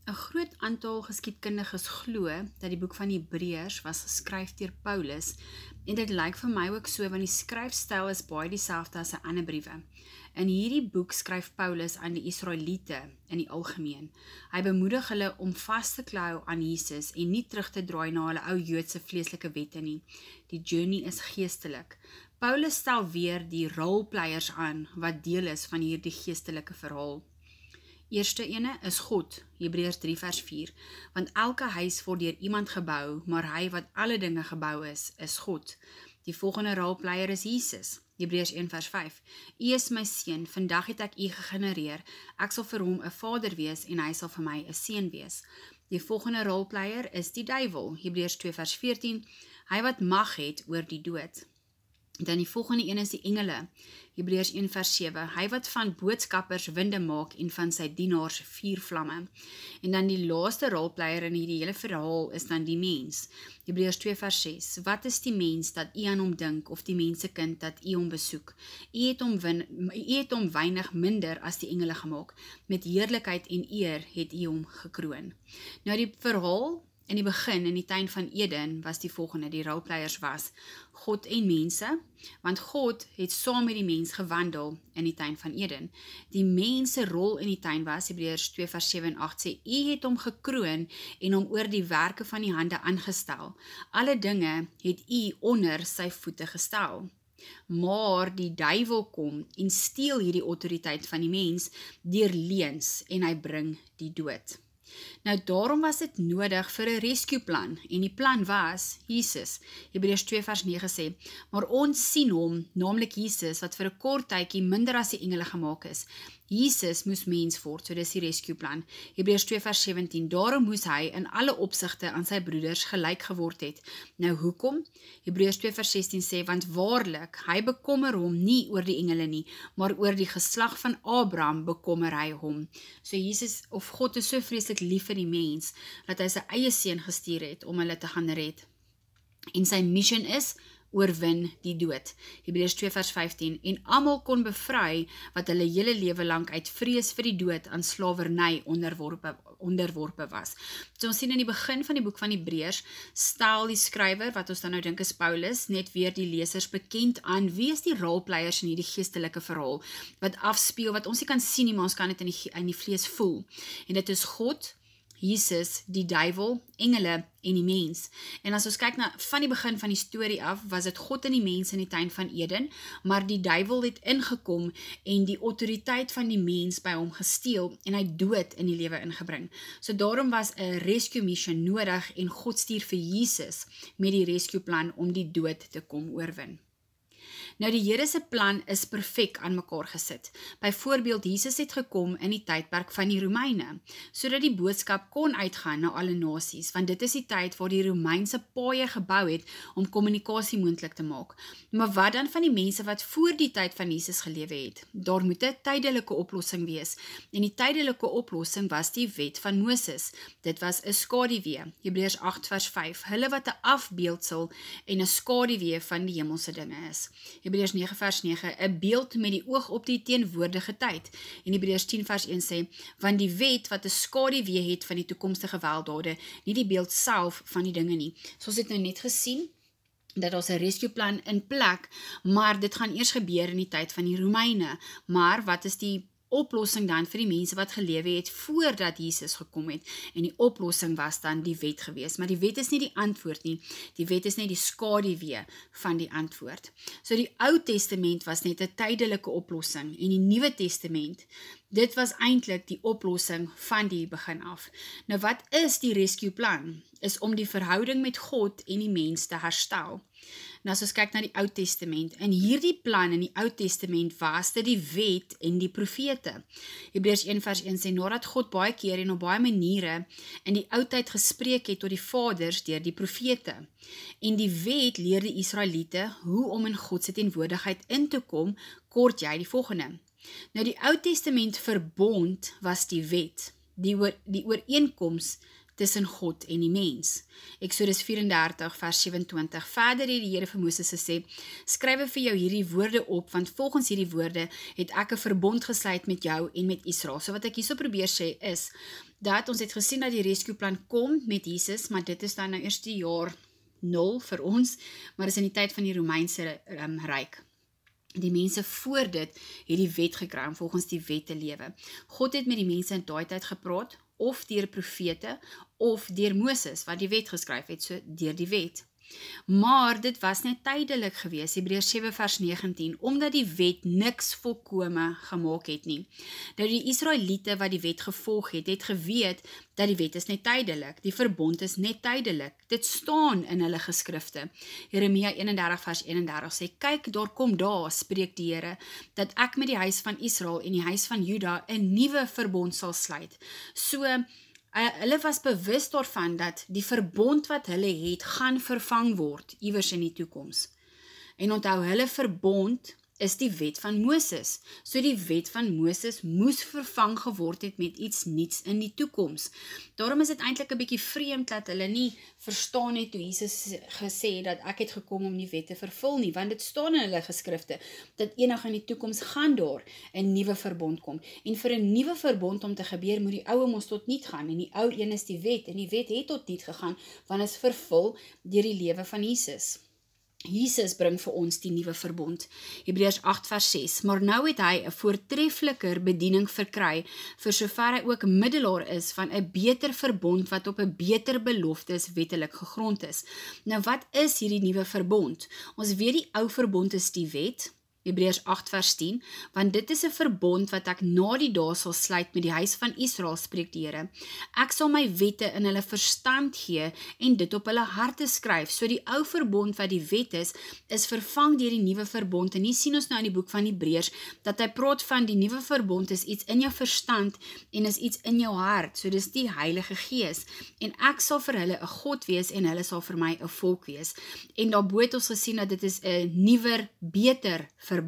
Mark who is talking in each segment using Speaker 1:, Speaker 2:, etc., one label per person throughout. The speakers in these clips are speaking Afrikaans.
Speaker 1: 'n groot aantal geskiedkundiges glo dat die boek van Hebreërs was geskryf deur Paulus, en dit lyk vir my ook so want die skryfstyl is baie dieselfde as sy ander briewe. In hierdie boek skryf Paulus aan die Israeliete in die algemeen. Hy bemoedig hulle om vas te klou aan Jesus en nie terug te draai na hulle ou Joodse vleeslike wette nie. Die journey is geestelik. Paulus stel weer die rolpleiers aan wat deel is van hierdie geestelike verhaal. Eerste ene is God, Hebreërs 3 vers 4, want elke huis word deur iemand gebou, maar hy wat alle dinge gebou is God. Die volgende rolpleier is Jesus, Hebreërs 1 vers 5. U is my seun, vandag het ek u gegenereer, ek sal vir hom 'n vader wees en hy sal vir my 'n seun wees. Die volgende rolpleier is die duiwel, Hebreërs 2 vers 14, hy wat mag het oor die dood. Dan die volgende een is die engele, Hebreërs 1 vers 7, hy wat van boodskappers winde maak en van sy dienaars vuurvlamme. En dan die laaste rolpleier in hierdie hele verhaal is dan die mens, Hebreërs 2 vers 6, wat is die mens dat u aan hom dink, of die mensekind dat u hom besoek? U het hom weinig minder as die engele gemaak, met heerlikheid en eer het u hom gekroon. Nou die verhaal in die begin, in die tuin van Eden, was die volgende, die rolpleiers was God en mense, want God het saam met die mens gewandel in die tuin van Eden. Die mens se rol in die tuin was, Hebreërs 2 vers 7 en 8 sê, u het hom gekroon en hom oor die werke van die hande aangestel. Alle dinge het u onder sy voete gestel. Maar die duiwel kom en steel hierdie autoriteit van die mens deur leuns en hy bring die dood. Nou daarom was dit nodig vir 'n rescue plan, en die plan was Jesus. Hebreërs 2 vers 9 sê, maar ons sien hom, naamlik Jesus, wat vir 'n kort tydjie minder as die engele gemaak is. Jesus moes mens word, so dis die rescue plan. Hebreërs 2 vers 17, daarom moes hy in alle opsigte aan sy broeders gelyk geword het. Nou hoekom? Hebreërs 2 vers 16 sê, want waarlik, hy bekommer hom nie oor die engele nie, maar oor die geslag van Abraham bekommer hy hom. So Jesus, of God is so vreeslik lief vir die mens, dat hy sy eie seun gestuur het om hulle te gaan red. En sy mission is, oorwin die dood. Hebreërs 2 vers 15, en almal kon bevry wat hulle hele lewe lank uit vrees vir die dood aan slawerny onderworpe was. So ons sien in die begin van die boek van Hebreërs, stel die skrywer, wat ons dan nou dink is Paulus, net weer die lesers bekend aan wie is die rolpleiers in hierdie geestelike verhaal, wat afspeel, wat ons nie kan sien nie, maar ons kan dit in die vlees voel. En dit is God, Jesus, die duiwel, engele en die mens. En as ons kyk na van die begin van die storie af, was dit God en die mens in die tuin van Eden, maar die duiwel het ingekom en die autoriteit van die mens by hom gesteel en hy dood in die lewe ingebring. So daarom was 'n rescue mission nodig en God stuur vir Jesus met die rescue plan om die dood te kom oorwin. Nou die Here se plan is perfek aan mekaar gesit. Byvoorbeeld, Jesus het gekom in die tydperk van die Romeine, sodat die boodskap kon uitgaan na alle nasies, want dit is die tyd waar die Romeinse paaie gebou het om kommunikasie moontlik te maak. Maar wat dan van die mense wat voor die tyd van Jesus gelewe het? Daar moet 'n tydelike oplossing wees, en die tydelike oplossing was die wet van Moses. Dit was 'n skaduwee, Hebreërs 8 vers 5, hulle wat 'n afbeeldsel en 'n skaduwee van die hemelse dinge is. Hebreërs 9 vers 9, 'n beeld met die oog op die teenwoordige tyd. En Hebreërs 10 vers 1 sê, want die wet wat 'n skaduwee het van die toekomstige welddade, nie die beeld self van die dinge nie. So ons het nou net gesien, dat ons 'n rescue plan in plek, maar dit gaan eers gebeur in die tyd van die Romeine. Maar wat is die oplossing dan vir die mense wat gelewe het voordat Jesus gekom het, en die oplossing was dan die wet gewees, maar die wet is nie die antwoord nie, die wet is net die skaduwee van die antwoord. So die Ou Testament was net 'n tydelike oplossing, en die Nuwe Testament, dit was eintlik die oplossing van die begin af. Nou wat is die rescue plan? Is om die verhouding met God en die mens te herstel. Nou as ons kyk na die Ou Testament, in hierdie plan in die Ou Testament was dit die wet en die profete. Hebreërs 1 vers 1 sê, nadat God baie keer en op baie maniere in die oudheid gespreek het tot die vaders deur die profete. En die wet leer die Israeliete hoe om in God se teenwoordigheid in te kom, kort jy die volgende. Nou die Ou Testament verbond was die wet, die ooreenkoms tussen God en die mens. Eksodus 34 vers 27. Verder het die Here vir Moses gesê, skryf vir jou hierdie woorde op, want volgens hierdie woorde het ek 'n verbond gesluit met jou en met Israel. So wat ek hierso probeer sê is, dat ons het gesien dat die rescueplan kom met Jesus, maar dit is dan nou eers die jaar 0 vir ons, maar is in die tyd van die Romeinse ryk. Die mense voor dit het die wet gekry om volgens die wet te lewe. God het met die mense in daai tyd gepraat, of deur profete, of deur Moses, wat die wet geskryf het, so deur die wet. Maar dit was net tydelik gewees, Hebreërs 7 vers 19, omdat die wet niks volkome gemaak het nie. Dat die Israeliete wat die wet gevolg het, het geweet dat die wet is net tydelik, die verbond is net tydelik. Dit staan in hulle geskrifte. Jeremia 31 vers 31 sê, kyk, daar kom daar, spreek die Here, dat ek met die huis van Israel en die huis van Juda 'n nuwe verbond sal sluit. So, hulle was bewus daarvan dat die verbond wat hulle het, gaan vervang word, iewers in die toekoms. En onthou, hulle verbond is die wet van Moses. So die wet van Moses moes vervang geword het met iets niets in die toekoms. Daarom is dit eintlik 'n bietjie vreemd dat hulle nie verstaan het toe Jesus gesê het dat ek het gekom om die wet te vervul nie, want dit staan in hulle geskrifte, dat eendag in die toekoms gaan daar 'n nuwe verbond kom. En vir 'n nuwe verbond om te gebeur, moet die ou mos tot niet gaan, en die ou een is die wet, en die wet het tot niet gegaan, want is vervul deur die lewe van Jesus. Jesus bring vir ons die nuwe verbond. Hebreërs 8 vers 6. Maar nou het hy 'n voortreffeliker bediening verkry, vir sover hy ook middelaar is van 'n beter verbond wat op 'n beter beloftes wettelik gegrond is. Nou wat is hierdie nuwe verbond? Ons weet die ou verbond is die wet, Hebreërs 8 vers 10, want dit is 'n verbond wat ek na die dae sal sluit met die huis van Israel, spreek die Here. Ek sal my wette in hulle verstand gee en dit op hulle harte skryf. So die ou verbond wat die wet is vervang deur die nuwe verbond. En hier sien ons nou in die boek van Hebreërs dat hy praat van die nuwe verbond is iets in jou verstand en is iets in jou hart. So dis die Heilige Gees. En ek sal vir hulle 'n God wees en hulle sal vir my 'n volk wees. En daarbo het ons gesien dat dit is 'n nuwer, beter verbond.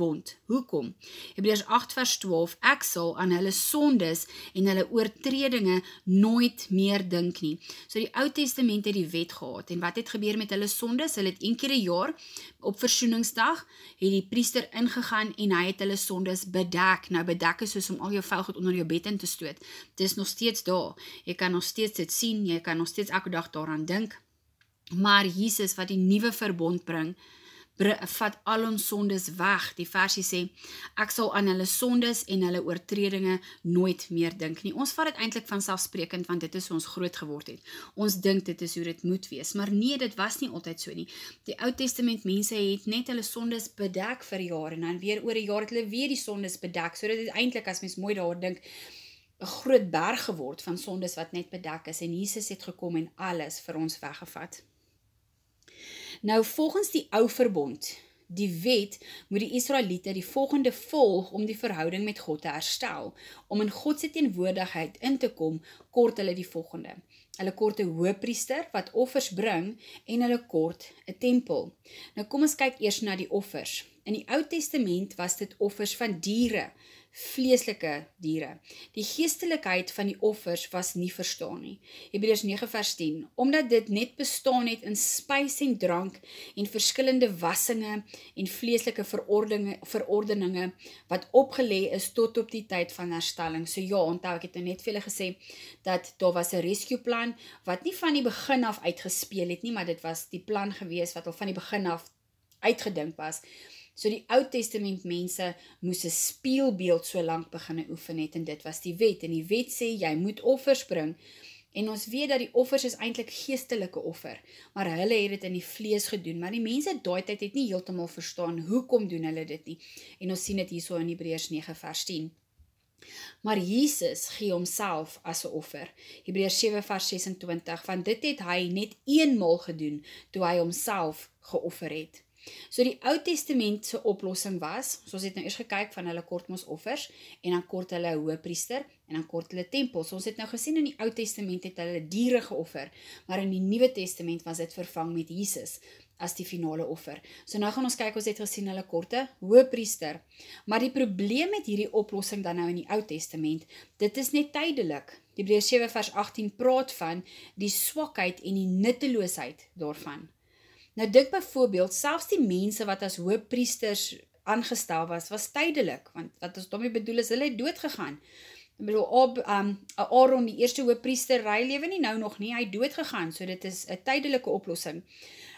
Speaker 1: Hoekom? Hebreërs 8 vers 12, ek sal aan hulle sondes en hulle oortredinge nooit meer dink nie. So die Ou Testament het die wet gehad, en wat het gebeur met hulle sondes? Hulle het een keer 'n jaar, op versoeningsdag, het die priester ingegaan en hy het hulle sondes bedek. Nou bedek is soos om al jou vuil goed onder jou bed in te stoot. Dit is nog steeds daar. Jy kan nog steeds dit sien, jy kan nog steeds elke dag daaraan dink. Maar Jesus wat die nuwe verbond bring, vat al ons sondes weg. Die versie sê, ek sal aan hulle sondes en hulle oortredinge nooit meer dink nie. Ons vat dit eintlik vanselfsprekend, want dit is hoe ons groot geword het. Ons dink dit is hoe dit moet wees, maar nee, dit was nie altyd so nie. Die Ou Testament mense het net hulle sondes bedek vir jare, en dan weer oor 'n jaar het hulle weer die sondes bedek, so dit het eintlik, as mens mooi daaroor dink, 'n groot berg geword van sondes wat net bedek is, en Jesus het gekom en alles vir ons weggevat. Nou, volgens die ou verbond, die wet, moet die Israeliete die volgende volg om die verhouding met God te herstel. Om in God se teenwoordigheid in te kom, kort hulle die volgende. Hulle kort 'n hoëpriester wat offers bring, en hulle kort 'n tempel. Nou kom ons kyk eers na die offers. In die Ou Testament was dit offers van diere, vleeslike diere. Die geestelikheid van die offers was nie verstaan nie. Hebreërs 9 vers 10, omdat dit net bestaan het in spys en drank en verskillende wassinge en vleeslike verordeninge wat opgelê is tot op die tyd van herstelling. So ja, onthou, ek het net vir julle gesê dat daar was 'n rescueplan wat nie van die begin af uitgespeel het nie, maar dit was die plan gewees wat al van die begin af uitgedink was. So die Ou Testament mense moes 'n spieelbeeld so lank begin oefen het, en dit was die wet. En die wet sê, jy moet offers bring. En ons weet dat die offers is eintlik geestelike offer, maar hulle het dit in die vlees gedoen. Maar die mense daai tyd het nie heeltemal verstaan, hoekom doen hulle dit nie? En ons sien dit hierso in Hebreërs 9 vers 10. Maar Jesus gee homself as 'n offer. Hebreërs 7 vers 26, want dit het hy net eenmaal gedoen, toe hy homself geoffer het. So die Ou Testament se oplossing was, soos het nou eers gekyk van hulle kort mos offers, en dan kort hulle 'n hoëpriester, en dan kort hulle tempels. Ons het nou gesien in die Ou Testament het hulle diere geoffer, maar in die Nuwe Testament was dit vervang met Jesus as die finale offer. So nou gaan ons kyk, ons het gesien hulle korte hoëpriester. Maar die probleem met hierdie oplossing dan nou in die Ou Testament, dit is net tydelik. Hebreërs 7 vers 18 praat van die swakheid en die nutteloosheid daarvan. Nou dink byvoorbeeld, selfs die mense wat as hoëpriesters aangestel was tydelik, want wat ons daarmee bedoel is, hulle het dood gegaan. Ek bedoel, Aaron, die eerste hoëpriester, hy lewe nie nou nog nie, hy het dood gegaan, so dit is 'n tydelike oplossing.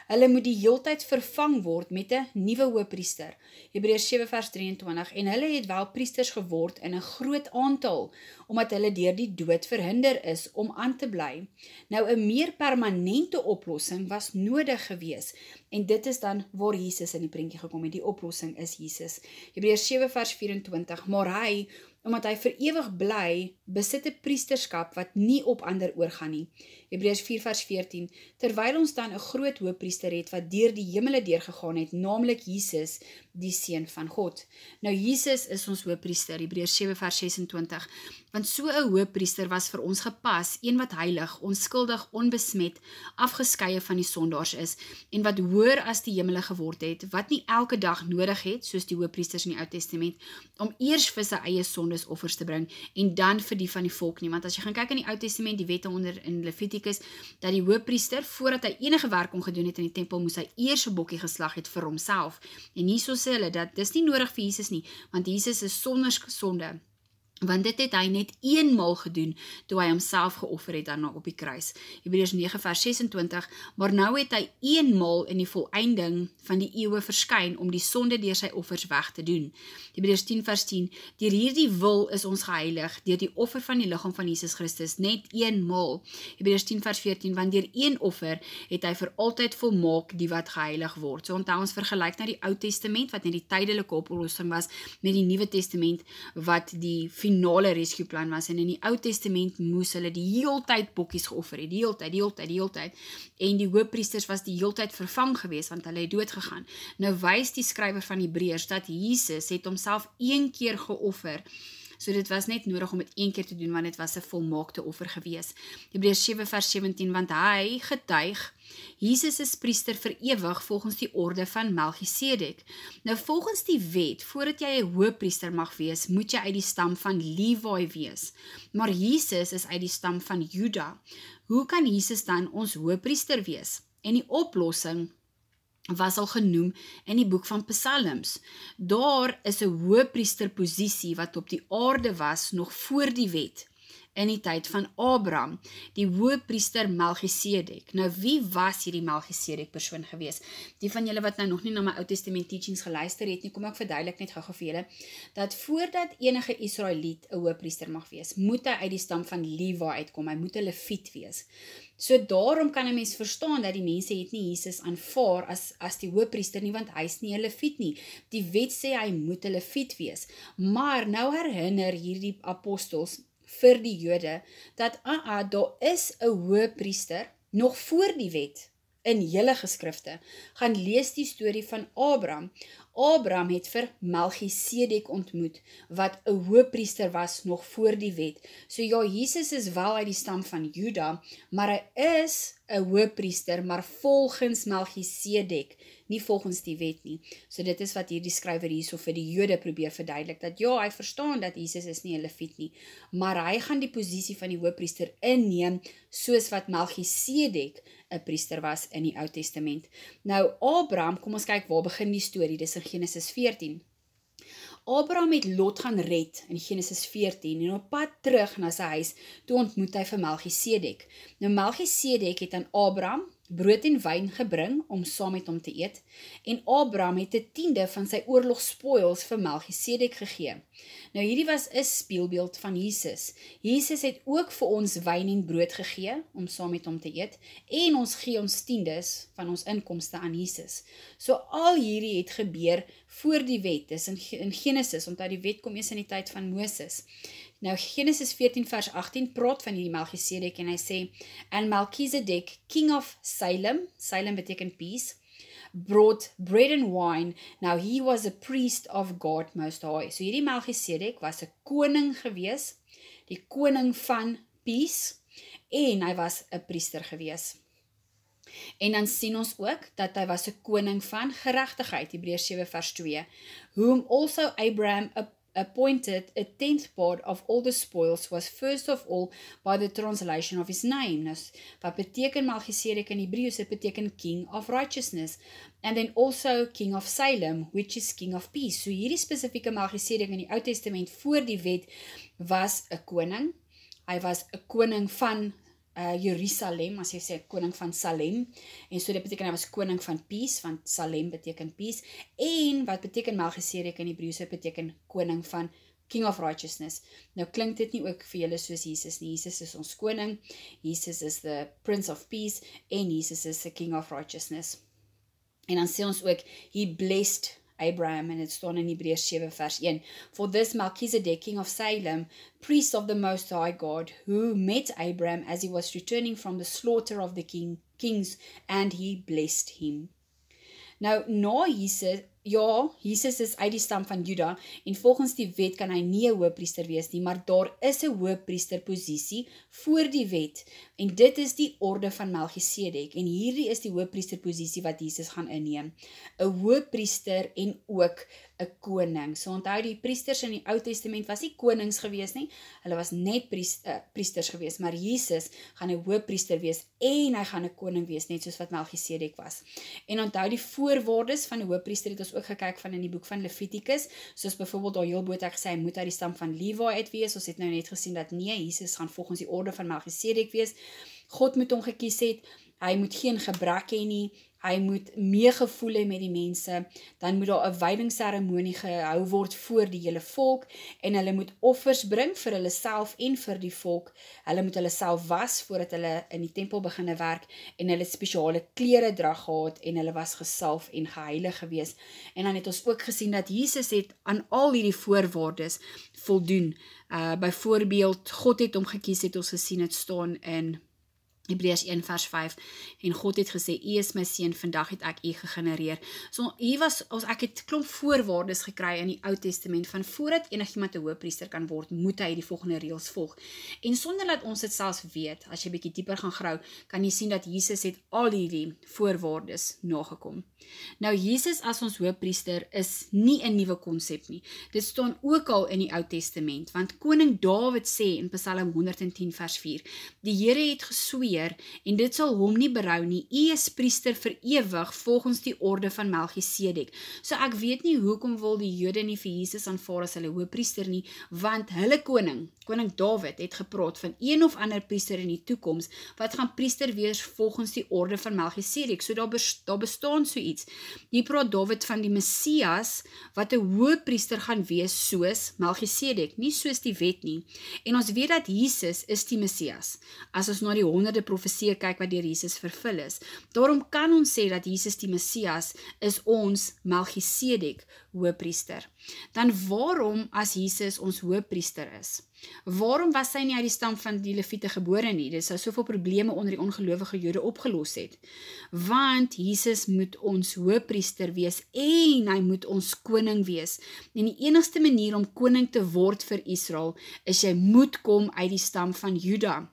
Speaker 1: Hulle moet die heeltyd vervang word met 'n nuwe hoëpriester. Hebreërs 7 vers 23, en hulle het wel priesters geword in 'n groot aantal, omdat hulle deur die dood verhinder is om aan te bly. Nou 'n meer permanente oplossing was nodig gewees, en dit is dan waar Jesus in die prentjie gekom het. Die oplossing is Jesus. Hebreërs 7 vers 24, maar hy, omdat hy vir ewig bly, besit 'n priesterskap wat nie op ander oorgaan nie. Hebreërs 4 vers 14, terwyl ons dan 'n groot hoëpriester het wat deur die hemele deurgegaan het, naamlik Jesus, die Seun van God. Nou Jesus is ons hoëpriester, Hebreërs 7 vers 26, want so 'n hoëpriester was vir ons gepas, een wat heilig, onskuldig, onbesmet, afgeskeie van die sondaars is, en wat hoër as die hemele geword het, wat nie elke dag nodig het, soos die hoëpriesters in die Ou Testament, om eers vir sy eie sondes offers te bring, en dan vir die van die volk nie. Want as jy gaan kyk in die Ou Testament, die wette onder in Levitikus, dat die hoëpriester, voordat hy enige werk kon gedoen het in die tempel, moes hy eers 'n bokkie geslag het vir homself. En hierso sê hulle dat dis nie nodig vir Jesus nie, want Jesus is sonder sonde. Want dit het hy net eenmaal gedoen, toe hy homself geoffer het daarna op die kruis. Hebreërs 9 vers 26, maar nou het hy eenmaal in die volëinding van die eeue verskyn, om die sonde deur sy offers weg te doen. Hebreërs 10 vers 10, deur hierdie wil is ons geheilig, deur die offer van die liggaam van Jesus Christus, net eenmaal. Hebreërs 10 vers 14, want deur een offer het hy vir altyd volmaak die wat geheilig word. So onthou ons vergelyk na die Ou Testament, wat net die tydelike oplossing was, met die Nuwe Testament, wat die finale rescue plan was, en in die Ou Testament moes hulle die heeltyd bokkies geoffer het, die heeltyd, en die hoëpriesters was die heeltyd vervang gewees, want hulle het dood gegaan. Nou wys die skrywer van Hebreërs dat Jesus het homself een keer geoffer, so dit was net nodig om dit een keer te doen, want dit was 'n volmaakte offer gewees. Hebreërs 7 vers 17, want hy getuig, Jesus is priester vir ewig volgens die orde van Melchisedek. Nou volgens die wet, voordat jy 'n hoëpriester mag wees, moet jy uit die stam van Levi wees. Maar Jesus is uit die stam van Juda. Hoe kan Jesus dan ons hoëpriester wees? En die oplossing was al genoem in die boek van Psalms. Daar is 'n hoëpriesterposisie wat op die aarde was nog voor die wet, in die tyd van Abraham, die hoëpriester Melchisedek. Nou wie was hierdie Melchisedek persoon gewees? Die van julle wat nou nog nie na my Ou Testament teachings geluister het nie, kom ek verduidelik net gou vir julle, dat voordat enige Israeliet 'n hoëpriester mag wees, moet hy uit die stam van Levi uitkom, hy moet 'n Leviet wees. So daarom kan 'n mens verstaan dat die mense het nie Jesus aanvaar as die hoëpriester nie, want hy is nie 'n Leviet nie. Die wet sê hy moet 'n Leviet wees. Maar nou herinner hierdie apostels vir die Jode, dat daar is 'n hoëpriester, nog voor die wet, in julle geskrifte. Gaan lees die storie van Abraham. Abraham het vir Melchisedek ontmoet, wat 'n hoëpriester was nog voor die wet. So ja, Jesus is wel uit die stam van Juda, maar hy is 'n hoëpriester, maar volgens Melchisedek, nie volgens die wet nie. So dit is wat hierdie skrywer hierso vir die Jode probeer verduidelik, dat ja, hy verstaan dat Jesus is nie 'n Leviet nie, maar hy gaan die posisie van die hoëpriester inneem, soos wat Melchisedek 'n priester was in die Ou Testament. Nou Abraham, kom ons kyk waar begin die storie, dis in Genesis 14. Abraham het Lot gaan red in Genesis 14 en op pad terug na sy huis, toe ontmoet hy vir Melchisedek. Nou Melchisedek het aan Abraham brood en wyn gebring om saam met hom te eet, en Abraham het 'n tiende van sy oorlogspoils vir Melchisedek gegee. Nou hierdie was 'n spieelbeeld van Jesus. Jesus het ook vir ons wyn en brood gegee om saam met hom te eet, en ons gee ons tiendes van ons inkomste aan Jesus. So al hierdie het gebeur voor die wet, dis in Genesis, omdat die wet kom eers in die tyd van Moses. Nou Genesis 14 vers 18 praat van hierdie Melchisedek en hy sê, and Melchizedek, king of Salem, Salem beteken peace, brought bread and wine, now he was a priest of God Most High. So hierdie Melchisedek was 'n koning gewees. die koning van peace, en hy was 'n priester gewees. En dan sien ons ook dat hy was 'n koning van geregtigheid, Hebreërs 7 vers 2, whom also Abraham appointed a 10th part of all the spoils was first of all by the translation of his name. Nou, wat beteken Melchisedek in Hebreëus? Dit beteken king of righteousness. And then also king of Salem, which is king of peace. So hierdie spesifieke Melchisedek in die Ou Testament voor die wet was 'n koning. Hy was 'n koning van Jerusalem, as jy sê koning van Salem, en so dit beteken hy was koning van peace, want Salem beteken peace, en wat beteken Melchisedek in Hebreëus, dit beteken koning van king of righteousness. Nou klink dit nie ook vir julle soos Jesus nie. Jesus is ons koning, Jesus is the prince of peace, en Jesus is the king of righteousness. En dan sê ons ook, he blessed Abraham, en dit staan in Hebreërs 7 vers 1. For this Melchizedek, king of Salem, priest of the Most High God, who met Abraham as he was returning from the slaughter of the kings, and he blessed him. Nou, na Jesus, Jesus is uit die stam van Juda, en volgens die wet kan hy nie 'n hoëpriester wees nie, maar daar is 'n hoëpriesterposisie voor die wet, en dit is die orde van Melchisedek, en hierdie is die hoëpriesterposisie wat Jesus gaan inneem. 'n Hoëpriester en ook 'n koning. So onthou, die priesters in die Ou Testament was nie konings gewees nie, hulle was net priesters gewees, maar Jesus gaan 'n hoëpriester wees, en hy gaan 'n koning wees, net soos wat Melchisedek was. En onthou, die voorwaardes van 'n hoëpriester het ons ook gekyk van in die boek van Levitikus, soos byvoorbeeld daar heel boot ek gesê, hy moet uit die stam van Levi uit wees. Ons het nou net gesien dat nee, Jesus gaan volgens die orde van Melchisedek wees. God moet hom gekies het, hy moet geen gebrek hê nie, hy moet meegevoel hê met die mense, dan moet daar 'n wydingsseremonie gehou word voor die hele volk, en hulle moet offers bring vir hulle self en vir die volk. Hulle moet hulle self was voordat hulle in die tempel begine werk, en hulle spesiale klere dra gehad, en hulle was gesalf en geheilig gewees. En dan het ons ook gesien dat Jesus het aan al hierdie voorwaardes voldoen. Byvoorbeeld, God het hom gekies, het ons gesien, het staan in Hebreërs 1 vers 5, en God het gesê, U is my seun, vandag het ek U gegenereer. So hier was, ek het klomp voorwaardes gekry in die Ou Testament, van voordat enigiemand 'n hoëpriester kan word, moet hy die volgende reëls volg. En sonder dat ons dit selfs weet, as jy bietjie dieper gaan grou, kan jy sien dat Jesus het al hierdie voorwaardes nagekom. Nou Jesus as ons hoëpriester is nie 'n nuwe konsep nie. Dit staan ook al in die Ou Testament, want koning Dawid sê in Psalm 110 vers 4, die Here het gesweer, en dit sal hom nie berou nie, U is priester vir ewig volgens die orde van Melchisedek. So ek weet nie hoekom wil die Jode nie vir Jesus aanvaar as hulle hoëpriester nie, want hulle koning Dawid het gepraat van een of ander priester in die toekoms, wat gaan priester wees volgens die orde van Melchisedek. So daar bestaan so iets. Hier praat Dawid van die Messias, wat 'n hoëpriester gaan wees soos Melchisedek, nie soos die wet nie. En ons weet dat Jesus is die Messias, as ons na die honderde profesieë kyk wat deur Jesus vervul is. Daarom kan ons sê dat Jesus die Messias is ons Melchisedek hoëpriester. Dan waarom as Jesus ons hoëpriester is? Waarom was hy nie uit die stam van die Lewiete gebore nie? Dit sou soveel probleme onder die ongelowige Jode opgelos het. Want Jesus moet ons hoëpriester wees, en hy moet ons koning wees. En die enigste manier om koning te word vir Israel, is jy moet kom uit die stam van Juda.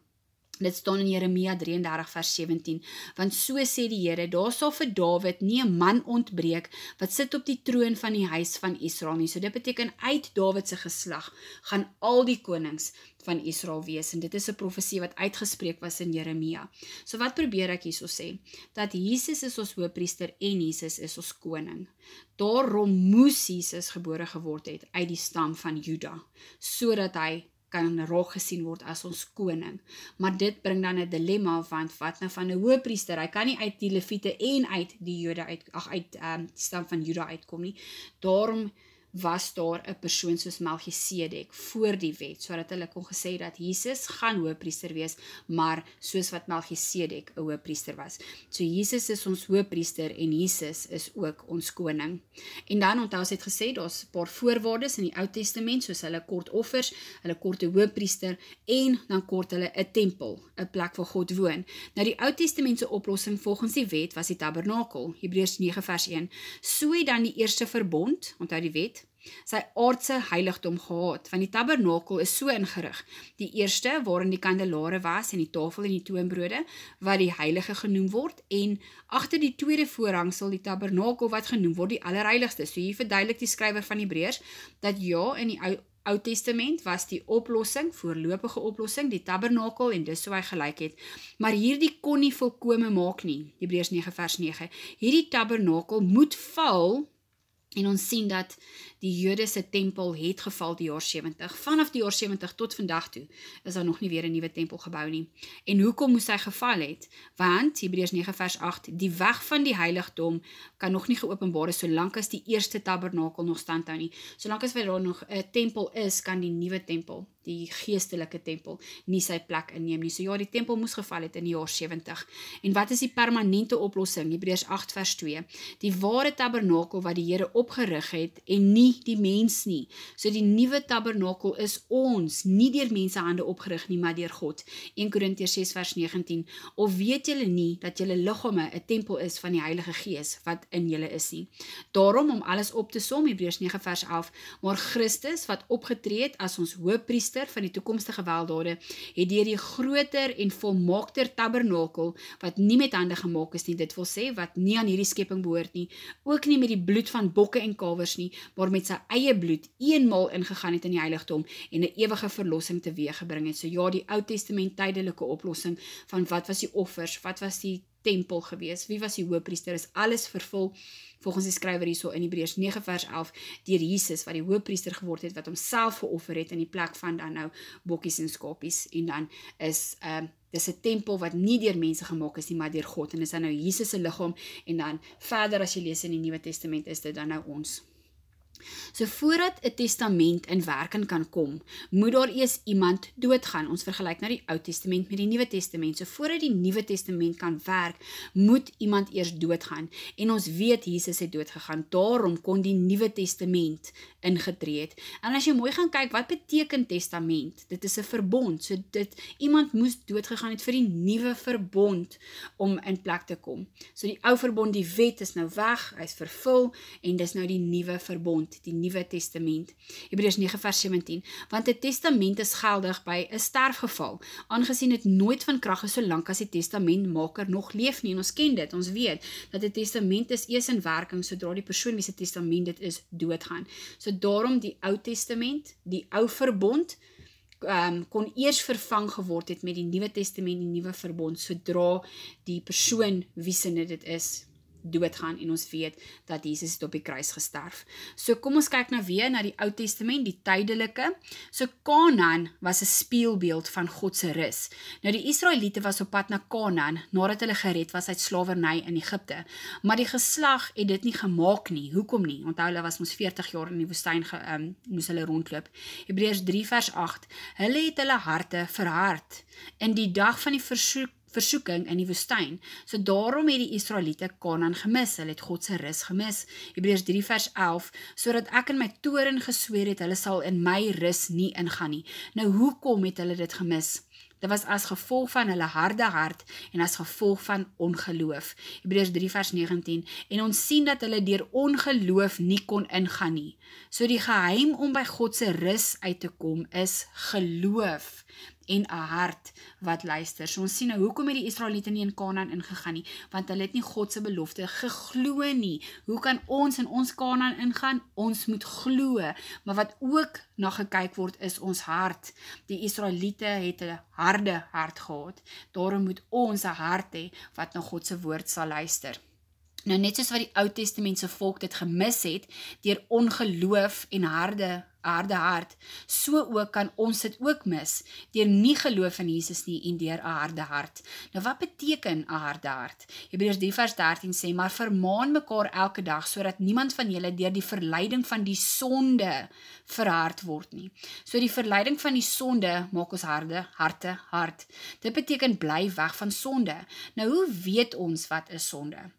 Speaker 1: Dit staan in Jeremia 33 vers 17, want so sê die Here, daar sal vir Dawid nie 'n man ontbreek, wat sit op die troon van die huis van Israel nie. So dit beteken, uit Dawid se geslag, gaan al die konings van Israel wees, en dit is 'n profesie wat uitgespreek was in Jeremia. So wat probeer ek hierso sê? Dat Jesus is ons hoëpriester, en Jesus is ons koning. Daarom moes Jesus gebore geword het, uit die stam van Juda, sodat hy kan raak gesien word as ons koning. Maar dit bring dan 'n dilemma, want wat nou van 'n hoëpriester? Hy kan nie uit die Lewiete en uit die Jode uit die stam van Juda uitkom nie. Daarom was daar 'n persoon soos Melchisedek voor die wet, sodat hulle kon gesê dat Jesus gaan hoëpriester wees, maar soos wat Melchisedek 'n hoëpriester was. So Jesus is ons hoëpriester, en Jesus is ook ons koning. En dan onthou ons het gesê, daar's 'n paar voorwaardes in die Ou Testament, soos hulle kort offers, hulle kort 'n hoëpriester, en dan kort hulle 'n tempel, 'n plek waar God woon. Nou die Ou Testamentse oplossing volgens die wet was die tabernakel, Hebreërs 9 vers 1. So het dan die eerste verbond, onthou die wet, sy aardse heiligdom gehad, want die tabernakel is so ingerig. Die eerste, waarin die kandelare was, en die tafel en die toonbrode, wat die heilige genoem word, en agter die tweede voorhangsel die tabernakel wat genoem word die allerheiligste. So hier verduidelik die skrywer van Hebreërs, dat ja, in die Ou Testament was die oplossing, voorlopige oplossing, die tabernakel, en dis so hy gelyk het. Maar hierdie kon nie volkome maak nie, Hebreërs 9 vers 9. Hierdie tabernakel moet val, en ons sien dat die Jode se tempel het geval die jaar 70. Vanaf die jaar 70 tot vandag toe is daar nog nie weer 'n nuwe tempel gebou nie. En hoekom moes hy geval het? Want, Hebreërs 9 vers 8, die weg van die heiligdom kan nog nie geopenbaar is, solank as die eerste tabernakel nog stand hou nie. Solank as daar nog 'n tempel is, kan die nuwe tempel, die geestelike tempel, nie sy plek inneem nie. So ja, die tempel moes geval het in die jaar 70. En wat is die permanente oplossing? Hebreërs 8 vers 2. Die ware tabernakel wat die Here opgerig het, en nie die mens nie. So die nuwe tabernakel is ons, nie deur mense hande opgerig nie, maar deur God. 1 Korintiërs 6 vers 19. Of weet julle nie, dat julle liggame 'n tempel is van die Heilige Gees, wat in julle is nie. Daarom, om alles op te som, Hebreërs 9 vers 11, maar Christus, wat opgetree het as ons hoëpriester van die toekomstige weldade, het deur die groter en volmaakter tabernakel, wat nie met hande gemaak is nie, dit wil sê, wat nie aan hierdie skepping behoort nie, ook nie met die bloed van bokke en kalwers nie, maar met sy eie bloed eenmaal ingegaan het in die heiligdom en 'n ewige verlossing teweeggebring het. So ja, die Ou Testament tydelike oplossing van wat was die offers, wat was die tempel gewees, wie was die hoëpriester, is alles vervul volgens die skrywer hierso in Hebreërs 9 vers 11 deur Jesus wat die hoëpriester geword het, wat homself geoffer het in die plek van dan nou bokkies en skapies, en dan is dis 'n tempel wat nie deur mense gemaak is nie, maar deur God, en is dan nou Jesus se liggaam, en dan verder as jy lees in die Nuwe Testament is dit dan nou ons. So voordat 'n testament in werking kan kom, moet daar eers iemand doodgaan. Ons vergelyk nou die Ou Testament met die Nuwe Testament. So voordat die Nuwe Testament kan werk, moet iemand eers doodgaan. En ons weet Jesus het doodgegaan. Daarom kon die Nuwe Testament ingetree het. En as jy mooi gaan kyk, wat beteken testament? Dit is 'n verbond. So iemand moes doodgegaan het vir die nuwe verbond om in plek te kom. So die ou verbond, die wet is nou weg, hy is vervul, en dis nou die nuwe verbond, die Nuwe Testament. Hebreërs 9 vers 17, want 'n testament is geldig by 'n sterfgeval, aangesien dit nooit van krag is solank as die testamentmaker nog leef nie. En ons ken dit, ons weet dat 'n testament is eers in werking sodra die persoon wie se testament dit is doodgaan. So daarom die Ou Testament, die ou verbond, kon eers vervang geword het met die Nuwe Testament, die nuwe verbond, sodra die persoon wie se dit is doodgaan, en ons weet dat Jesus het op die kruis gesterf. So kom ons kyk nou weer na die Ou Testament, die tydelike. So Kanaan was 'n spieelbeeld van God se rus. Nou die Israeliete was op pad na Kanaan nadat hulle gered was uit slawerny in Egipte. Maar die geslag het dit nie gemaak nie. Hoekom nie? Onthou, hulle was mos 40 jaar in die woestyn moes hulle rondloop. Hebreërs 3 vers 8. Hulle het hulle harte verhard in die dag van die versoeking in die woestyn. So daarom het die Israeliete Kanaan gemis, hulle het God se rus gemis. Hebreërs 3 vers 11, sodat ek in my toorn gesweer het, hulle sal in my rus nie ingaan nie. Nou hoekom het hulle dit gemis? Dit was as gevolg van hulle harde hart en as gevolg van ongeloof. Hebreërs 3 vers 19, en ons sien dat hulle deur ongeloof nie kon ingaan nie. So die geheim om by God se rus uit te kom is geloof en 'n hart wat luister. So ons sien nou, hoekom het die Israeliete nie in Kanaan ingegaan nie? Want hulle het nie God se belofte geglo nie. Hoe kan ons in ons Kanaan ingaan? Ons moet glo. Maar wat ook na gekyk word is ons hart. Die Israeliete het 'n harde hart gehad. Daarom moet ons 'n hart hê wat na God se woord sal luister. Nou net soos wat die Ou Testamentse volk dit gemis het deur ongeloof en harde hart, so ook kan ons dit ook mis deur nie geloof in Jesus nie en deur 'n harde hart. Nou wat beteken 'n harde hart? Hebreërs 3 vers 13 sê, maar vermaan mekaar elke dag sodat niemand van julle deur die verleiding van die sonde verhard word nie. So die verleiding van die sonde maak ons harte hard. Dit beteken bly weg van sonde. Nou hoe weet ons wat is sonde?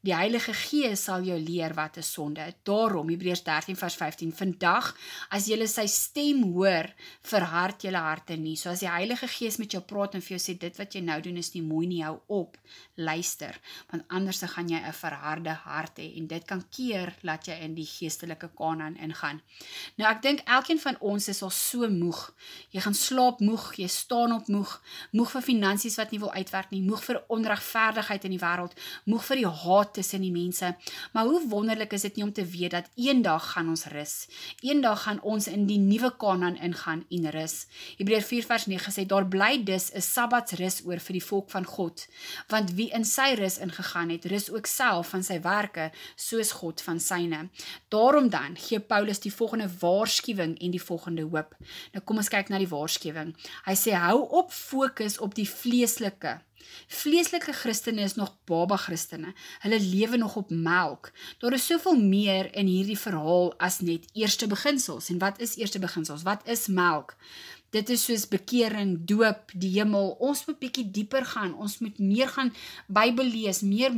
Speaker 1: Die Heilige Gees sal jou leer wat is sonde. Daarom, Hebreërs 13 vers 15, vandag, as julle sy stem hoor, verhard julle harte nie. So as die Heilige Gees met jou praat en vir jou sê, dit wat jy nou doen is nie mooi nie, hou op, luister, want anders gaan jy 'n verharde hart hê, en dit kan keer, laat jy in die geestelike Kanaan ingaan. Nou ek dink elkeen van ons is al so moeg. Jy gaan slaap moeg, jy staan op moeg vir finansies wat nie wil uitwerk nie, moeg vir onregverdigheid in die wêreld, moeg vir die haat tussen die mense. Maar hoe wonderlik is dit nie om te weet dat eendag gaan ons rus. Eendag gaan ons in die nuwe Kanaan ingaan en rus. Hebreërs 4 vers 9 sê, daar bly dus 'n Sabbatsrus oor vir die volk van God, want wie in sy rus ingegaan het, rus ook self van sy werke, soos God van syne. Daarom dan gee Paulus die volgende waarskuwing en die volgende hoop. Nou kom ons kyk na die waarskuwing. Hy sê, hou op fokus op die vleeslike. Vleeslike Christene is nog baba Christene. Hulle lewe nog op melk. Daar is soveel meer in hierdie verhaal as net eerste beginsels. En wat is eerste beginsels? Wat is melk? Dit is soos bekering, doop, die hemel. Ons moet bietjie dieper gaan. Ons moet meer gaan Bybel lees, meer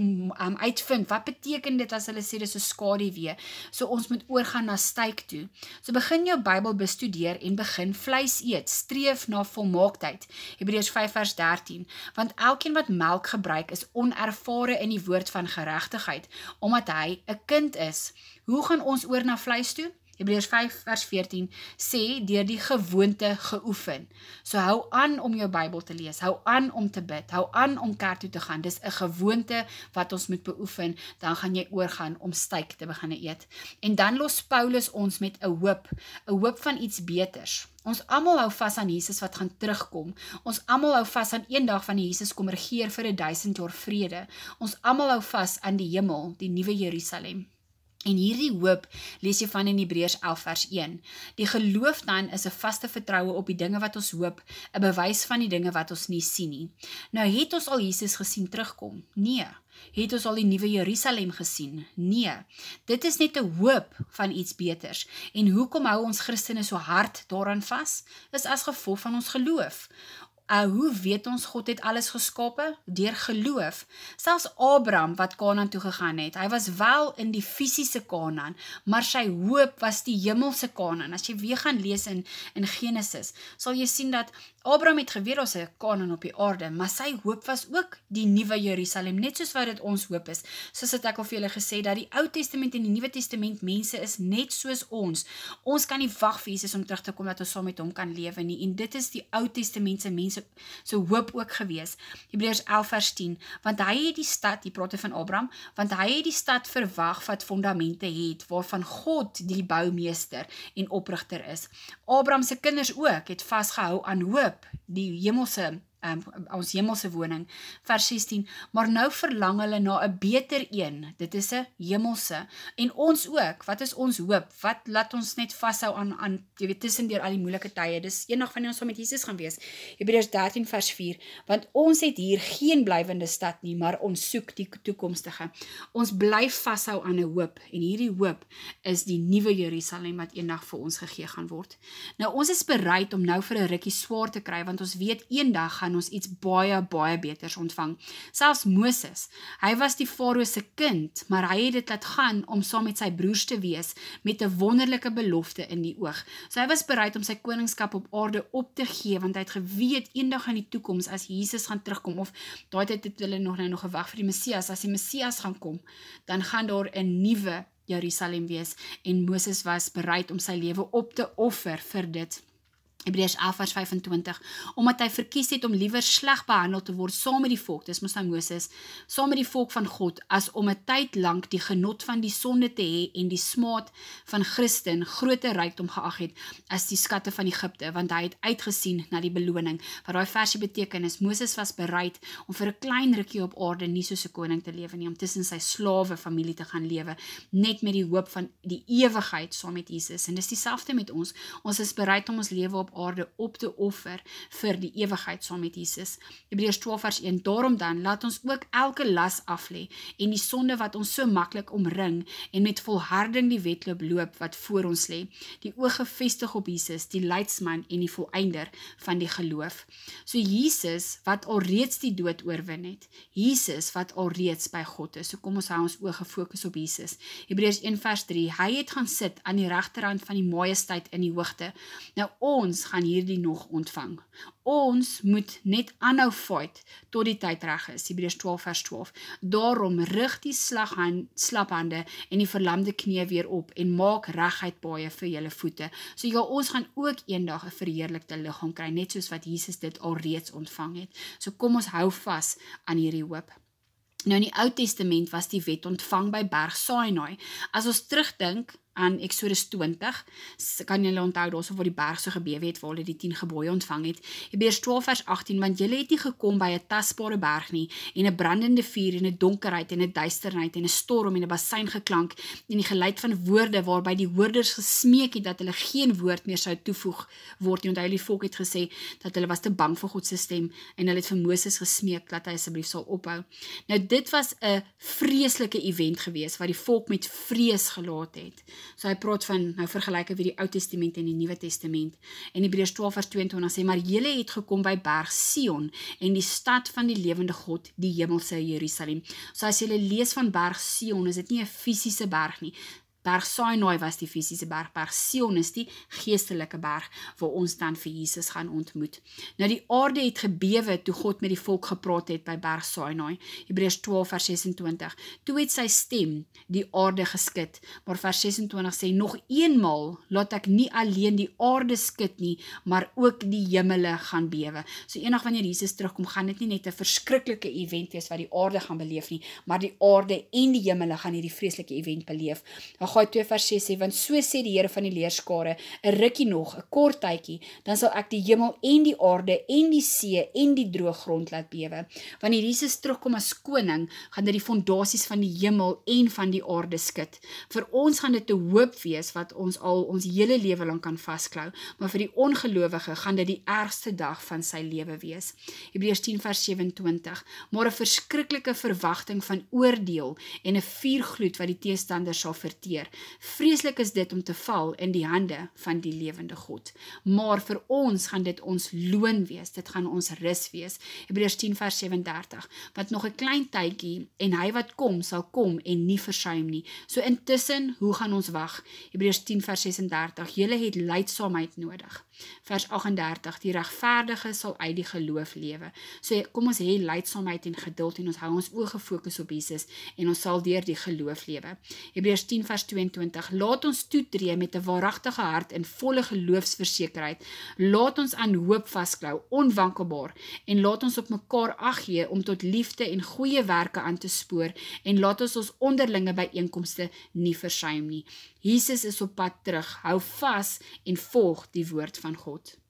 Speaker 1: uitvind. Wat beteken dit as hulle sê dis 'n skaduwee? So ons moet oorgaan na styk toe. So begin jou Bybel bestudeer en begin vleis eet. Streef na volmaaktheid. Hebreërs 5 vers 13. Want elkeen wat melk gebruik is onervare in die woord van geregtigheid, omdat hy 'n kind is. Hoe gaan ons oor na vleis toe? Hebreërs 5 vers 14 sê, deur die gewoonte geoefen. So hou aan om jou Bybel te lees, hou aan om te bid, hou aan om kerk toe te gaan. Dis 'n gewoonte wat ons moet beoefen, dan gaan jy oorgaan om styk te begin eet. En dan los Paulus ons met 'n hoop van iets beters. Ons almal hou vas aan Jesus wat gaan terugkom. Ons almal hou vas aan eendag wanneer Jesus kom regeer vir 1000 jaar vrede. Ons almal hou vas aan die hemel, die nuwe Jerusalem. En hierdie hoop lees jy van in Hebreërs 11 vers 1. Die geloof dan is 'n vaste vertroue op die dinge wat ons hoop, 'n bewys van die dinge wat ons nie sien nie. Nou het ons al Jesus gesien terugkom? Nee. Het ons al die nuwe Jerusalem gesien? Nee. Dit is net 'n hoop van iets beters. En hoekom hou ons Christene so hard daaraan vas? Is as gevolg van ons geloof. Hoe weet ons God het alles geskape? Deur geloof. Selfs Abraham wat Kanaan toe gegaan het, hy was wel in die fisiese Kanaan, maar sy hoop was die hemelse Kanaan. As jy weer gaan lees in Genesis, sal jy sien dat Abraham het geweet daar's 'n Kanaan op die aarde, maar sy hoop was ook die nuwe Jerusalem, net soos wat dit ons hoop is. Soos het ek al vir julle gesê, dat die Ou Testament en die Nuwe Testament mense is net soos ons. Ons kan nie wag vir Jesus om terug te kom dat ons saam met hom kan lewe nie. En dit is die Ou Testamentse mense so hoop ook gewees. Hebreërs 11 vers 10, want hy het die stad, die praat van Abraham, want hy het die stad verwag wat fondamente het, waarvan God die boumeester en oprigter is. Abraham se kinders ook het vasgehou aan hoop, die hemelse ons hemelse woning. Vers 16, maar nou verlang hulle na 'n beter een, dit is 'n hemelse, en ons ook, wat is ons hoop? Wat laat ons net vashou aan jy weet, tussen deur al die moeilike tye, dis eendag wanneer ons saam met Jesus gaan wees. Hebreërs 13 vers 4, want ons het hier geen blywende stad nie, maar ons soek die toekomstige. Ons bly vashou aan 'n hoop, en hierdie hoop is die nuwe Jerusalem wat eendag vir ons gegee gaan word. Nou ons is bereid om nou vir 'n rukkie swaar te kry, want ons weet eendag gaan ons iets baie beters ontvang. Selfs Moses, hy was die Farao se kind, maar hy het dit laat gaan om saam met sy broers te wees, met 'n wonderlike belofte in die oog. So hy was bereid om sy koningskap op aarde op te gee, want hy het geweet eendag in die toekoms, as Jesus gaan terugkom, of daai tyd het hulle nog gewag vir die Messias, as die Messias gaan kom, dan gaan daar 'n nuwe Jerusalem wees, en Moses was bereid om sy lewe op te offer vir dit. Hebreërs 11 vers 25, omdat hy verkies het om liewer sleg behandel te word saam met die volk, dis mos nou Moses, saam met die volk van God, as om 'n tyd lank die genot van die sonde te hê en die smaad van Christen groter rykdom geag het as die skatte van Egipte, want hy het uitgesien na die beloning. Wat daai versie beteken is, Moses was bereid om vir 'n klein rukkie op aarde nie soos 'n koning te lewe nie, om tussen sy slawe familie te gaan lewe, net met die hoop van die ewigheid saam met Jesus. En dis dieselfde met ons. Ons is bereid om ons lewe op aarde op te offer vir die ewigheid saam met Jesus. Hebreërs 12 vers 1, daarom dan, laat ons ook elke las aflê en die sonde wat ons so maklik omring en met volharding die wedloop loop wat voor ons lê, die oog gefestig op Jesus, die leidsman en die volëinder van die geloof. So Jesus wat alreeds die dood oorwin het, Jesus wat alreeds by God is, so kom ons hou ons oog gefokus op Jesus. Hebreërs 1 vers 3, hy het gaan sit aan die regterhand van die majesteit in die hoogte. Nou ons gaan hierdie nog ontvang. Ons moet net aanhou fight tot die tyd reg is. Hebreërs 12 vers 12. Daarom rig die slaphande en die verlamde knie weer op en maak regheid paaie vir julle voete. So ja, ons gaan ook eendag 'n verheerlikte liggaam kry, net soos wat Jesus dit alreeds ontvang het. So kom ons hou vas aan hierdie hoop. Nou in die Ou Testament was die wet ontvang by Berg Sinai. As ons terugdink aan Exodus 20, kan julle onthou daarso waar die berg so gebewe het, waar hulle die 10 gebooie ontvang het. Hebreërs 12 vers 18, want julle het nie gekom by 'n tasbare berg nie, en 'n brandende vuur, en 'n donkerheid, en 'n duisterheid, en 'n storm, en 'n bassein geklank, en die geluid van woorde, waarby die hoorders gesmeek het, dat hulle geen woord meer sou toevoeg word nie. Onthou die volk het gesê, dat hulle was te bang vir God se stem, en hulle het vir Moses gesmeek, dat hy asseblief sal ophou. Nou dit was 'n vreeslike event gewees, wat die volk met vrees gelaat het. So hy praat van, nou vergelyk hy weer die Ou Testament en die Nuwe Testament. En Hebreërs 12 vers 22 sê, maar julle het gekom by Berg Sion en die stad van die lewende God, die hemelse Jerusalem. So as julle lees van Berg Sion, is dit nie 'n fisiese berg nie. Berg Sinai was die fisiese berg, Berg Sion is die geestelike berg, waar ons dan vir Jesus gaan ontmoet. Nou die aarde het gebewe, toe God met die volk gepraat het by Berg Sinai, Hebreërs 12 vers 26, toe het sy stem die aarde geskit, maar vers 26 sê, nog eenmaal laat ek nie alleen die aarde skit nie, maar ook die hemele gaan bewe. So enig wanneer Jesus terugkom, gaan dit nie net 'n verskriklike event wees wat die aarde gaan beleef nie, maar die aarde en die hemele gaan hierdie vreeslike event beleef. Haggai 2 vers 6 sê, want so sê die Here van die leerskare, 'n rukkie nog, 'n kort tydjie, dan sal ek die hemel en die aarde en die see en die droë grond laat bewe. Wanneer Jesus terugkom as koning, gaan dit die fondasies van die hemel en van die aarde skud. Vir ons gaan dit 'n hoop wees wat ons al ons hele lewe lang kan vasklou, maar vir die ongelowige gaan dit die ergste dag van sy lewe wees. Hebreërs 10 vers 27, maar 'n verskriklike verwagting van oordeel en 'n vuurgloed wat die teestanders sal verteer. Vreeslik is dit om te val in die hande van die lewende God. Maar vir ons gaan dit ons loon wees, dit gaan ons rus wees. Hebreërs 10 vers 37, want nog 'n klein tydjie en hy wat kom sal kom en nie versuim nie. So intussen, hoe gaan ons wag? Hebreërs 10 vers 36, julle het lydsaamheid nodig. Vers 38, die regverdige sal uit die geloof lewe. So kom ons hê lydsaamheid en geduld en ons hou ons oë gefokus op Jesus en ons sal deur die geloof lewe. Hebreërs 10 vers 22, laat ons toetree met 'n waaragtige hart in volle geloofsversekerheid. Laat ons aan hoop vasklou, onwankelbaar, en laat ons op mekaar ag gee om tot liefde en goeie werke aan te spoor, en laat ons onderlinge byeenkomste nie versuim nie. Jesus is op pad terug, hou vas en volg die woord van God.